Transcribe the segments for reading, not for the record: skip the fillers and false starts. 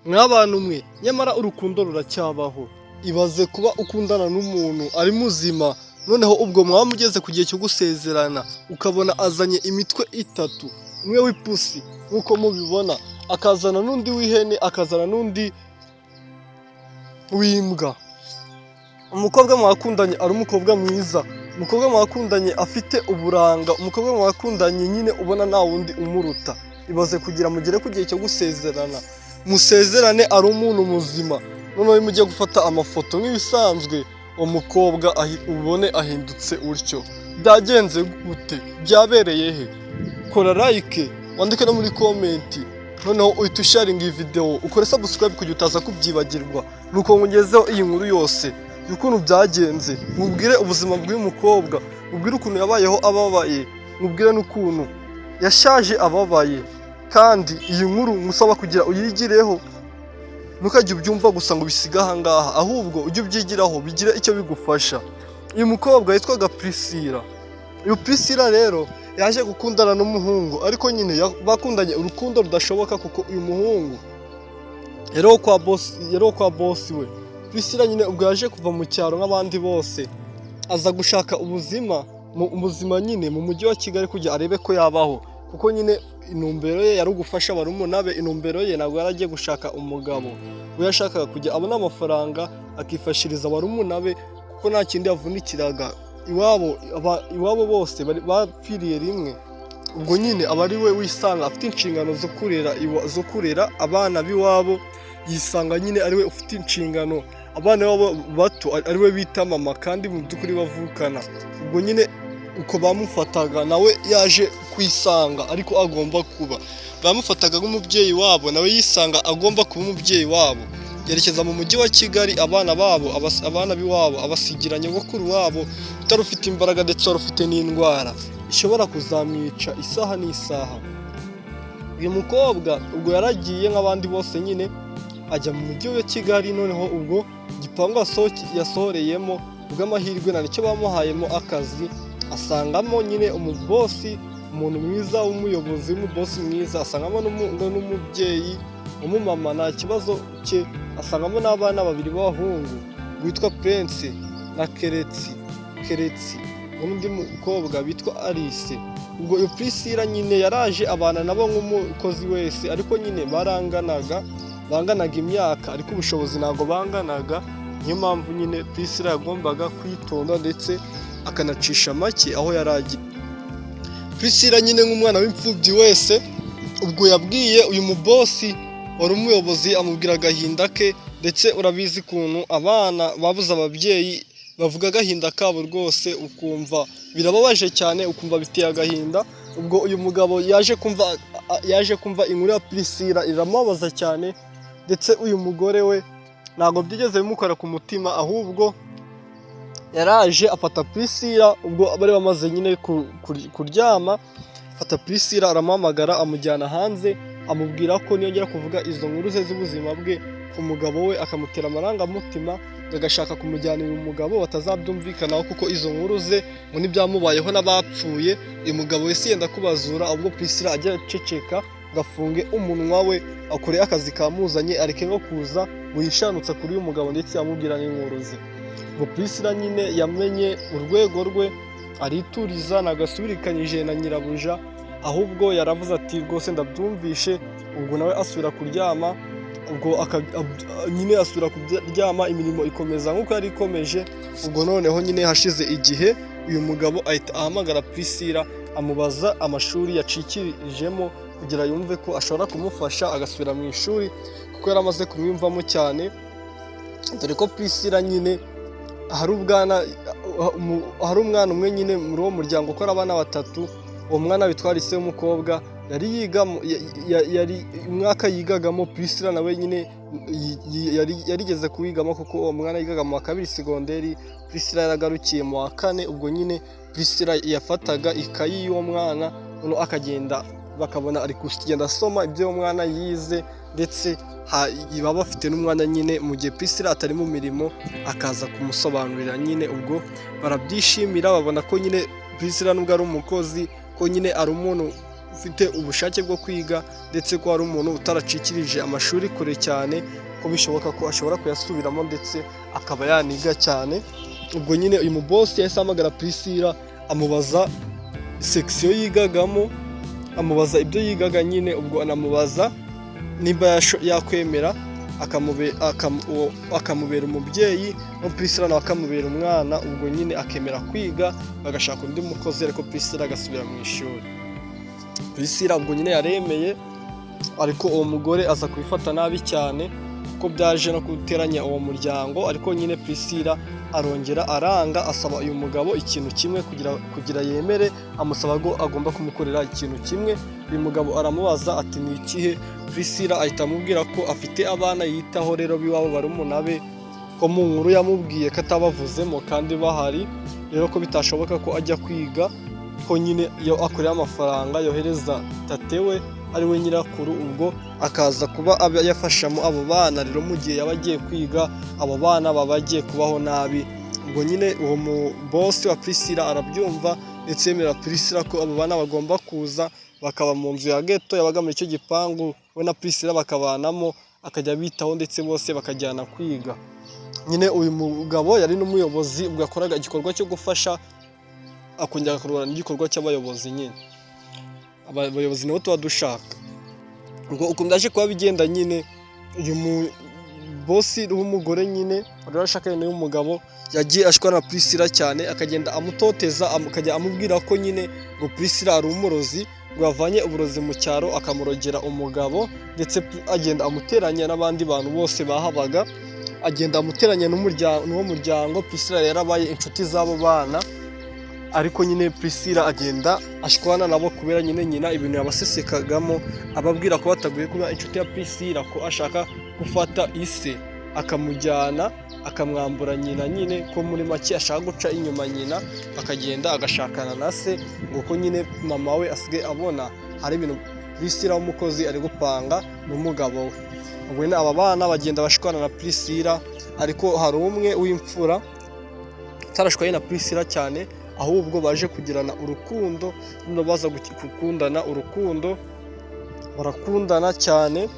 mw'abantu mwe nyamara urukundo ruracyabaho. Ibaze kuba ukundana n'umuntu ari muzima, noneho ubwo mwaba mugeze ku gihe cyo gusezerana ukabona azanye imitwe itatu, umwe w'ipusi nk'uko mubibona, akazana n'undi w'ihene, akazana n'undi w'imbwa. Umukobwa mwakundanye ari umukobwa mwiza, umukobwa mwakundanye afite uburanga, umukobwa mwakundanye nyine ubona nta wundi umuruta. Ibaze kugira mugere ku gihe cyo gusezerana, musezerane ari umuntu muzima, noneho mujye gufata amafoto nk'ibisanzwe, uwo mukobwa ubone ahindutse utyo. Byagenze gute? Byabereye he? Kora like, wandike no muri komenti, noneho uhita usharinga iyi video, ukore subscribe kugira utaza kubyibagirwa. Nuko ngezeho iyi nkuru yose y'ukuntu byagenze, mubwire ubuzima bw'uyu mukobwa, mubwire ukuntu yabayeho ababaye, mubwire n'ukuntu yashaje ababaye. Kandi iyi nkuru musaba kugira uyigireho, ntukajye ubyumva gusa ngo bisiga ahangaha, ahubwo ujye ubyigiraho bigire icyo bigufasha. Uyu mukobwa yitwaga Priscilla. Uyu Priscilla rero yaje gukundana n'umuhungu, ariko nyine bakundanye urukundo rudashoboka kuko uyu muhungu yari kwa boss we. Priscilla nyine ubwo yaje kuva mu cyaro nk'abandi bose, aza gushaka ubuzima nyine mu mujyi wa Kigali kugira arebe ko yabaho, kuko nyine intumbero ye yari ugufasha barumuna be. Intumbero ye ntabwo yari agiye gushaka umugabo, we yashakaga kujya abona amafaranga akifashiriza barumuna be, kuko nta kindi yavunikiraga. Iwabo bose bapfiriye rimwe, ubwo nyine aba ari we wisanga afite inshingano zo kurera abana b'iwabo, yisanga nyine ari we ufite inshingano abana babo bato, ari we bita mama kandi mu by'ukuri bavukana. Ubwo nyine uko bamufataga nawe yaje kwisanga ariko agomba kuba, bamufataga nk'umubyeyi wabo, nawe yisanga agomba kuba umubyeyi wabo. Yerekeza mu mujyi wa Kigali, abana b'iwabo abasigira nyogokuru wabo utari ufite imbaraga ndetse wari ufite n'indwara ishobora kuzamwica isaha n'isaha. Uyu mukobwa ubwo yaragiye nk'abandi bose nyine ajya mu mujyi wa Kigali, noneho ubwo igipangu yasohoreyemo ubw'amahirwe na nicyo bamuhayemo akazi, asangamo nyine umubosi, umuntu mwiza w'umuyobozi w'umubosi mwiza, asangamo n'umubyeyi umumama nta kibazo cye, asangamo n'abana babiri b'abahungu witwa Prince na Keretsi, n'undi mukobwa bitwa Alice. Ubwo iyo Priscilla nyine yaraje abana nabo nk'umukozi wese, ariko nyine banganaga imyaka, ariko ubushobozi ntabwo banganaga. Niyo mpamvu nyine Priscilla yagombaga kwitonda ndetse akanacisha make aho yaragiye. Priscilla nyine nk'umwana w'imfubyi wese, ubwo yabwiye uyu mubosi wari umuyobozi, amubwira agahinda ke, ndetse urabizi ukuntu abana babuze ababyeyi bavuga agahinda kabo rwose, ukumva birababaje cyane, ukumva biteye agahinda. Ubwo uyu mugabo yaje kumva inkuru ya Priscilla iramubabaza cyane, ndetse uyu mugore we ntabwo byigeze bimukora ku mutima, ahubwo yaraje afata Priscilla. Ubwo bari bamaze nyine kuryama, afata Priscilla aramuhamagara, amujyana hanze, amubwira ko niyongera kuvuga izo nkuru ze z'ubuzima bwe ku mugabo we akamutera amarangamutima, agashaka kumujyanira umugabo batazabyumvikanaho, kuko izo nkuru ze ngo n'ibyamubayeho n'abapfuye uyu mugabo wese yenda kubazura. Ubwo Priscilla ajya aceceka, gafunge umunwa we, akore akazi kamuzanye, areke nko kuza wishanutse kuri uyu mugabo ndetse yamubwira n'inkuru ze. Ubwo Priscilla nyine yamenye urwego rwe, arituriza, nagasubirikanyije na nyirabuja, ahubwo yaravuze ati rwose ndabyumvishe. Ubwo nawe asubira kuryama, ubwo nyine asubira kuryama, imirimo ikomeza nk'uko yari ikomeje. Ubwo noneho nyine hashize igihe, uyu mugabo ahita ahamagara Priscilla, amubaza amashuri yacikirijemo kugira yumve ko ashobora kumufasha agasubira mu ishuri, kuko yari amaze kumwiyumvamo cyane, dore ko Priscilla nyine hari umwana umwe nyine muri uwo muryango ukora abana batatu. Uwo mwana witwa Alice w'umukobwa yari umwaka yigagamo, Priscilla nawe nyine yarigeze kuwigamo, kuko uwo mwana yigaga mu wa kabiri segonderi, Priscilla yaragarukiye mu wa kane. Ubwo nyine Priscilla yafataga ikayi y'uwo mwana, noneho akagenda bakabona ari kugenda asoma ibyo uwo mwana yize, ndetse baba bafite n'umwana nyine mu gihe Priscilla atari mu mirimo akaza kumusobanurira nyine. Ubwo barabyishimira, babona ko nyine Priscilla nubwo ari umukozi, ko nyine ari umuntu ufite ubushake bwo kwiga ndetse ko hari umuntu utaracikirije amashuri kure cyane ko bishoboka ko ashobora kuyasubiramo ndetse akaba yaniga cyane. Ubwo nyine uyu mubosi yahise ahamagara Priscilla amubaza section yigagamo, amubaza ibyo yigaga nyine, ubwo anamubaza niba yakwemera akamubera umubyeyi no Priscilla nawe akamubera umwana, ubwo nyine akemera kwiga bagashaka undi mukozi ariko Priscilla agasubira mu ishuri. Priscilla ubwo nyine yaremeye, ariko uwo mugore aza kubifata nabi cyane kuko byaje no guteranya uwo muryango, ariko nyine Priscilla arongera aranga, asaba uyu mugabo ikintu kimwe kugira yemere, amusaba ko agomba kumukorera ikintu kimwe. Uyu mugabo aramubaza ati ni ikihe? Priscilla ahita amubwira ko afite abana yitaho rero biwabo barumuna be, ko mu nkuru yamubwiye ko atabavuzemo kandi bahari, rero ko bitashoboka ko ajya kwiga, ko nyine iyo akorera amafaranga yohereza tatewe ari we nyirakuru, ubwo akaza kuba yafashamo abo bana. Rero mu gihe yaba agiye kwiga abo bana baba bagiye kubaho nabi. Ubwo nyine uwo mu boss wa Priscilla arabyumva ndetse yemera Priscilla ko abo bana bagomba kuza bakaba mu nzu ya ghetto yabaga muri icyo gipangu, we na Priscilla bakabanamo, akajya bitaho ndetse bose bakajyana kwiga. Nyine uyu mugabo yari n'umuyobozi, ubwo yakoraga igikorwa cyo gufasha, akongera akarwana n'igikorwa cy'abayobozi. Nyine abayobozi nabo tuba dushaka. Ubwo uko ndaje kuba bigenda, nyine uyu bosi w'umugore nyine wari warashakanye n'uyu mugabo yagiye ashwana na Priscilla cyane, akagenda amutoteza, akajya amubwira ko nyine ngo Priscilla ari umurozi, ngo yavanye uburozi mu cyaro akamurogera umugabo, ndetse agenda amuteranya n'abandi bantu bose bahabaga, agenda amuteranya n'uwo muryango. Priscilla yarabaye inshuti z'abo bana, ariko nyine Priscilla agenda ashwana nabo kubera nyine nyina ibintu yabasesekagamo, ababwira ko bataguye kuba inshuti ya Priscilla, ko ashaka gufata ise akamujyana akamwambura nyina, nyine ko muri make ashaka guca inyuma nyina akagenda agashakana na se, ngo ko nyine mama we asigaye abona hari ibintu Priscilla w'umukozi ari gupanga n'umugabo we. Ubwo nyine aba bana bagenda bashwana na Priscilla, ariko hari umwe w'imfura utarashwaye na Priscilla cyane, ahubwo baje kugirana urukundo, no baza gukundana urukundo, barakundana cyane.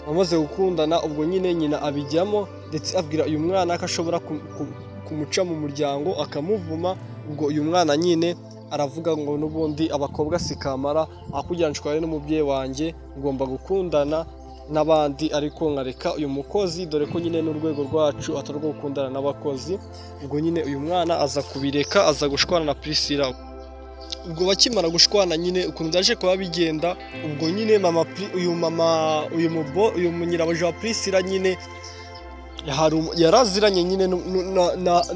Bamaze gukundana, ubwo nyine nyina abijyamo ndetse abwira uyu mwana ko ashobora kumuca mu muryango akamuvuma. Ubwo uyu mwana nyine aravuga ngo n'ubundi abakobwa sikamara, aho kugira ngo nshware n'umubyeyi wanjye ngomba gukundana n'abandi, ariko nkareka uyu mukozi, dore ko nyine n'urwego rwacu atari rwo gukundana n'abakozi. Ubwo nyine uyu mwana aza kubireka, aza gushwana na Priscilla. Ubwo bakimara gushwana nyine ukuntu byaje kuba bigenda, ubwo nyine uyu munyirabuja wa Priscilla nyine yaraziranye nyine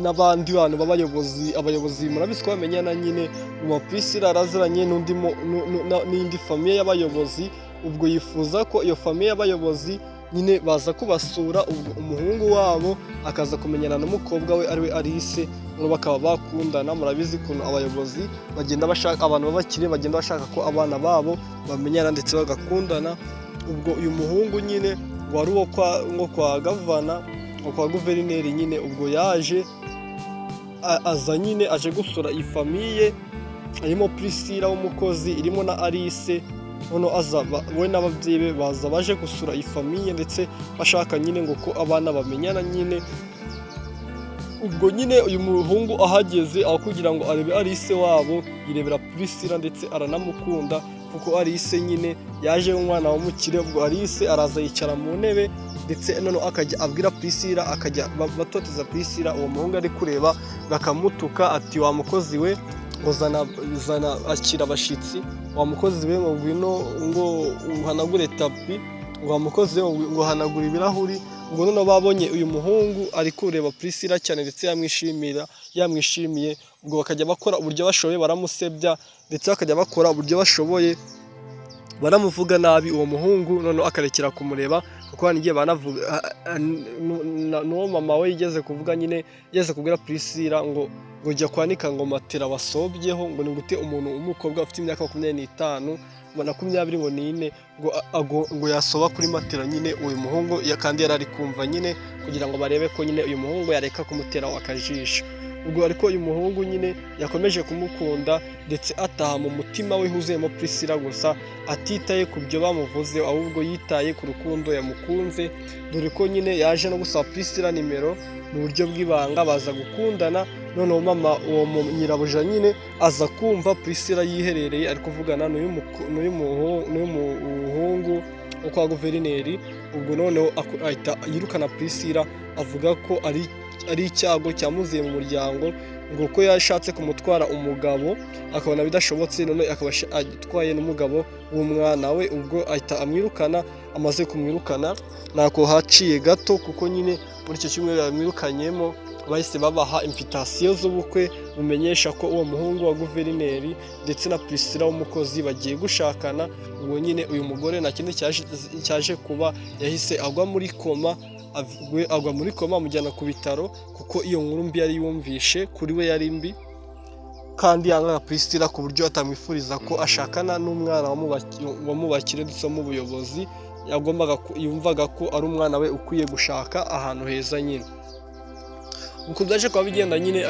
n'abandi bantu abayobozi murabizi ko bamenyana. Nyine uwa Priscilla yaraziranye n'indi famiye y'abayobozi, ubwo yifuza ko iyo famiye y'abayobozi nyine baza kubasura, ubwo umuhungu wabo akaza kumenyana n'umukobwa we ariwe Alice, bakaba bakundana. Murabizi ukuntu abayobozi bagenda bashaka, abantu b'abakire bagenda bashaka ko abana babo bamenyana ndetse bagakundana. Ubwo uyu muhungu nyine wari uwo kwa gavana, kwa guverineri nyine, ubwo yaje aza nyine aje gusura iyi famiye, irimo Priscilla w'umukozi, irimo na Alice. Noneho we n'ababyeyi be baje gusura iyi famiye ndetse bashaka nyine ngo ko abana bamenyana nyine. Ubwo nyine uyu muhungu ahageze, aho kugira ngo arebe Alice wabo, yirebera Priscilla ndetse aranamukunda kuko Alice nyine yaje umwana w'umukire. Ubwo Alice araza yicara mu ntebe ndetse noneho akajya abwira Priscilla, akajya batoteza Priscilla. Uwo muhungu ari kureba bakamutuka ati wa mukozi we ngo zana akira abashyitsi, wa mukozi we ngo ngwino ngo uhanagure tapi, ngo wa mukozi we ngo hanagura ibirahuri. Ubwo noneho babonye uyu muhungu ari kureba Priscilla cyane ndetse yamwishimiye, ubwo bakajya bakora uburyo bashoboye baramusebya, ndetse bakajya bakora uburyo bashoboye baramuvuga nabi uwo muhungu. Noneho akarekera kumureba kuko hanigiye banavuga n'uwo mama we yigeze kuvuga, nyine yigeze kubwira Priscilla ngo jya kwanika ngo matera wasobyeho, ngo ni gute umuntu w'umukobwa ufite imyaka 25 24 ngo yasoba kuri matera. Nyine uyu muhungu kandi yari ari kumva nyine, kugira ngo barebe ko nyine uyu muhungu yareka kumutera akajisho. ubwo ariko uyu muhungu nyine yakomeje kumukunda ndetse ataha mu mutima we huzuyemo Priscilla gusa, atitaye ku byo bamuvuze ahubwo yitaye ku rukundo yamukunze, dore ko nyine yaje no gusaba Priscilla nimero mu buryo bw'ibanga, baza gukundana. Noneho mama uwo nyirabuja nyine aza kumva Priscilla yiherereye ari kuvugana n'uyu muhungu wo kwa guverineri, ubwo noneho ahita yirukana Priscilla, avuga ko ari icyago cyamuziye mu muryango, ngo ko yashatse kumutwara umugabo akabona bidashobotse, none akaba atwaye n'umugabo w'umwana we, ubwo ahita amwirukana. Amaze kumwirukana ntako haciye gato, kuko nyine muri icyo cyumweru yamwirukanyemo bahise babaha invitation z'ubukwe bumenyesha ko uwo muhungu wa guverineri ndetse na Priscilla w'umukozi bagiye gushakana. Ubwo nyine uyu mugore nta kindi cyaje kuba, yahise agwa muri koma, amujyana ku bitaro, kuko iyo nkuru mbi yari yumvishe kuri we yari mbi, kandi yangaga Priscilla ku buryo atamwifuriza ko ashakana n'umwana wamubakire ndetse mu buyobozi. Yumvaga ko ari umwana we ukwiye gushaka ahantu heza nyine. Uko byaje kuba bigenda nyine,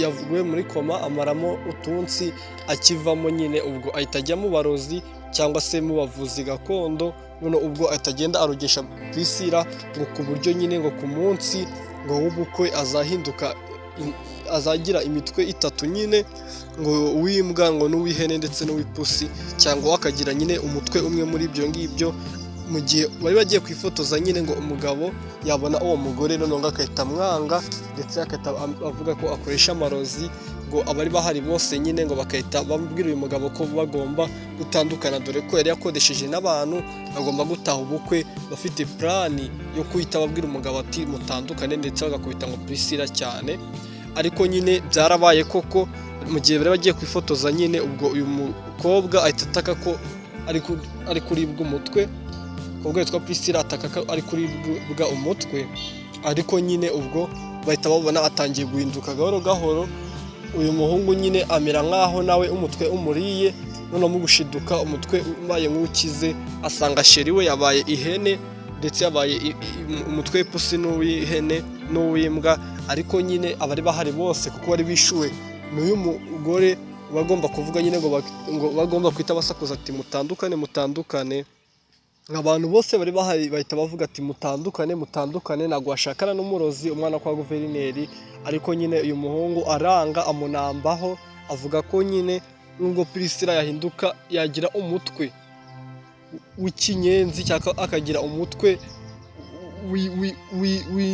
yavuye muri koma amaramo utunsi, akivamo nyine ubwo ahita ajya mu barozi cyangwa se mu bavuzi gakondo. None ubwo ahita agenda arogesha Priscilla, ngo ku buryo nyine ngo ku munsi ngo w'ubukwe azagira imitwe itatu nyine, ngo uw'imbwa, ngo n'uw'ihene ndetse n'uw'ipusi, cyangwa akagira nyine umutwe umwe muri ibyo ngibyo. Mu gihe bari bagiye kwifotoza nyine, ngo umugabo yabona uwo mugore noneho ngo agahita amwanga, ndetse agahita avuga ko akoresha amarozi, ngo abari bahari bose nyine ngo bagahita babwira uyu mugabo ko bagomba gutandukana, dore ko yari yakodesheje n'abantu bagomba gutaha ubukwe, bafite plani yo kuhita babwira umugabo ati mutandukane, ndetse bagakubita ngo Priscilla cyane. Ariko nyine byarabaye koko, mu gihe bari bagiye kwifotoza nyine, ubwo uyu mukobwa ahita ataka ko ari kuribwa umutwe, ubwo yitwa Priscilla ataka ko ari kuribwa umutwe. Ariko nyine ubwo bahita babona atangiye guhinduka gahoro gahoro, uyu muhungu nyine amera nk'aho nawe umutwe umuriye, noneho mu gushiduka umutwe ubaye nk'ukize, asanga sheri we yabaye ihene, ndetse yabaye umutwe w'ipusi n'uw'ihene n'uw'imbwa. Ariko nyine abari bahari bose, kuko bari bishuwe n'uyu mugore, bagomba kuvuga nyine ngo bagomba kwita basakuza ati mutandukane mutandukane. Abantu bose bari bahari bahita bavuga ati mutandukane mutandukane, ntabwo washakana n'umurozi umwana kwa guverineri. Ariko nyine uyu muhungu aranga, amunambaho, avuga ko nyine nubwo Priscilla yahinduka yagira umutwe w'ikinyenzi cyangwa akagira umutwe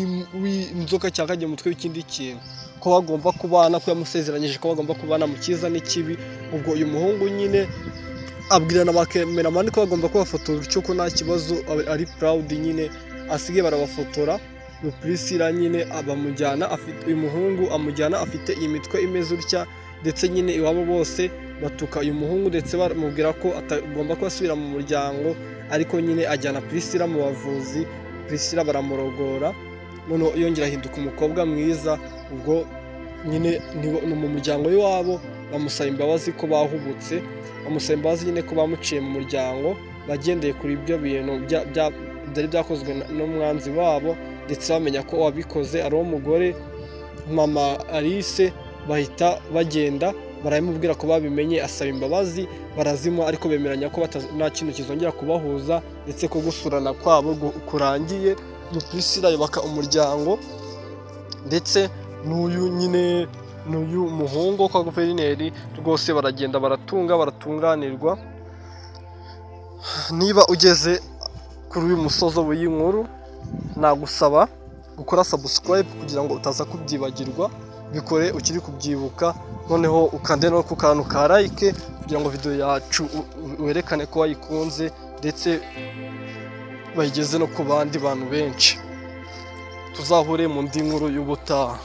w'inzoka cyangwa akagira umutwe w'ikindi kintu, ko bagomba kubana, ko yamusezeranyije ko bagomba kubana mu cyiza n'ikibi. Ubwo uyu muhungu nyine abwirana abakemeramani ko bagomba kubafotora, bityo ko nta kibazo, ari proud nyine, asigaye barabafotora. Priscilla nyine uyu muhungu amujyana afite iyi mitwe imeze utya, ndetse nyine iwabo bose batuka uyu muhungu, ndetse bamubwira ko atagomba kubasubira mu muryango. Ariko nyine ajyana Priscilla mu bavuzi, Priscilla baramurogora, noneho yongera ahinduka umukobwa mwiza. Ubwo nyine ni mu muryango w'iwabo, bamusaba imbabazi ko bahubutse, bamusaba imbabazi nyine ko bamuciye mu muryango, bagendeye kuri ibyo bintu byari byakozwe n'umwanzi wabo, ndetse bamenya ko wabikoze ari uwo mugore mama Alice. Bahita bagenda baramubwira ko babimenye, asaba imbabazi, barazimuha, ariko bemeranya ko nta kintu kizongera kubahuza, ndetse ko gusurana kwabo kurangiye. Priscilla yubaka umuryango, ndetse n'uyu muhungu kwa guverineri rwose baragenda baratunganirwa. Niba ugeze kuri uyu musozo w'iyi nkuru, nagusaba gukora subscribe kugira ngo utaza kubyibagirwa, bikore ukiri kubyibuka, noneho ukande no ku kantu ka like kugira ngo video yacu werekane ko wayikunze, ndetse bayigeze no ku bandi bantu benshi. Tuzahure mu ndi nkuru y'ubutaha.